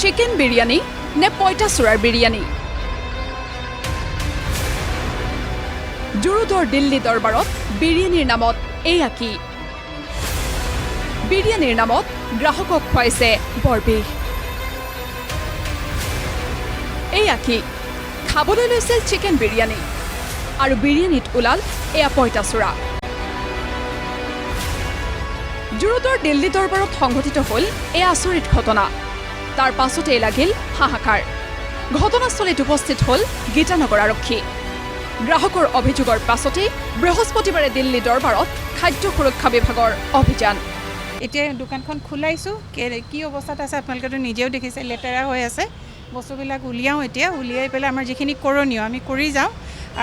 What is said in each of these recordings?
chicken biryani নে পঁইতাচোৰাৰ বিৰিয়ানী জুৰুদৰ দিল্লী দৰবাৰত বিৰিয়ানীৰ নামত এয়া কি বিৰিয়ানীৰ নামত গ্ৰাহকক খুৱাইছে বৰবিষ এয়া কি খাবলৈ লৈছিল চিকেন বিৰিয়ানী আৰু বিৰিয়ানীত ওলাল এয়া পঁইতাচোৰা জুৰুদৰ দিল্লী দৰবাৰত সংঘটিত হ'ল এয়া আচৰিত ঘটনা তাৰ পাছতেই লাগিল হাহাকাৰ ঘটনাস্থলীত উপস্থিত হ'ল গীতানগৰ আৰক্ষী গ্ৰাহকৰ অভিযোগৰ পাছতেই বৃহস্পতিবাৰে দিল্লী দৰবাৰত খাদ্য সুৰক্ষা বিভাগৰ অভিযান এতিয়া দোকানখন খোলাইছোঁ কি অৱস্থাত আছে আপোনালোকেতো নিজেও দেখিছে লেতেৰা হৈ আছে বস্তুবিলাক উলিয়াওঁ এতিয়া উলিয়াই পেলাই আমাৰ যিখিনি কৰণীয় আমি কৰি যাওঁ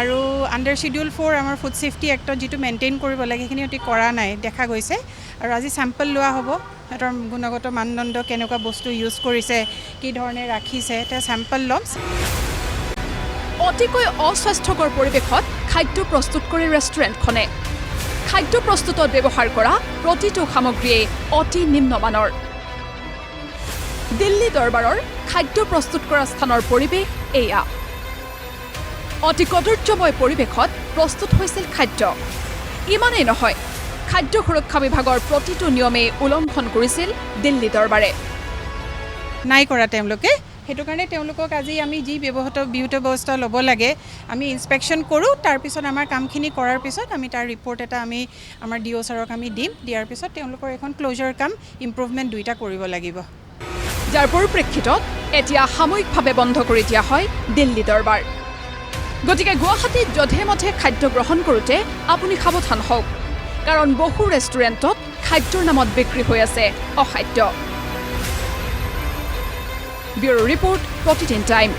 আৰু আণ্ডাৰ শিডিউল 4 আমাৰ ফুড ছেফটি এক্টত যিটো মেইনটেইন কৰিব লাগে সেইখিনি অতি কৰা নাই দেখা গৈছে আৰু আজি চেম্পল লোৱা হ'ব সিহঁতৰ গুণগত মানদণ্ড কেনেকুৱা বস্তু ইউজ কৰিছে কি ধৰণে ৰাখিছে এটা চেম্পল ল'ম অতিকৈ অস্বাস্থ্যকৰ পৰিৱেশত খাদ্য প্ৰস্তুত কৰে ৰেষ্টুৰেণ্টখনে খাদ্য প্ৰস্তুতত ব্যৱহাৰ কৰা প্ৰতিটো সামগ্ৰীয়ে অতি নিম্নমানৰ দিল্লী দৰবাৰৰ খাদ্য প্ৰস্তুত কৰা স্থানৰ পৰিৱেশ এয়া অতি কদৰ্যময় পৰিৱেশত প্ৰস্তুত হৈছিল খাদ্য ইমানেই নহয় খাদ্য সুৰক্ষা বিভাগৰ প্ৰতিটো নিয়মেই উলংঘন কৰিছিল দিল্লী দৰবাৰে নাই কৰা তেওঁলোকে সেইটো কাৰণে তেওঁলোকক আজি আমি যি বিহুত ব্যৱস্থা ল'ব লাগে আমি ইনস্পেকশ্যন কৰোঁ তাৰপিছত আমাৰ কামখিনি কৰাৰ পিছত আমি তাৰ ৰিপৰ্ট এটা আমি আমাৰ ডিঅ' ছাৰক আমি দিম দিয়াৰ পিছত তেওঁলোকৰ এখন ক্ল'জাৰ কাম ইম্প্ৰুভমেণ্ট দুইটা কৰিব লাগিব যাৰ পৰিপ্ৰেক্ষিতত এতিয়া সাময়িকভাৱে বন্ধ কৰি দিয়া হয় দিল্লী দৰবাৰ গতিকে গুৱাহাটীত যধে মধে খাদ্য গ্ৰহণ কৰোঁতে আপুনি সাৱধান হওক কাৰণ বহু ৰেষ্টুৰেণ্টত খাদ্যৰ নামত বিক্ৰী হৈ আছে অখাদ্য ব্যুৰো ৰিপৰ্ট প্ৰতিদিন টাইম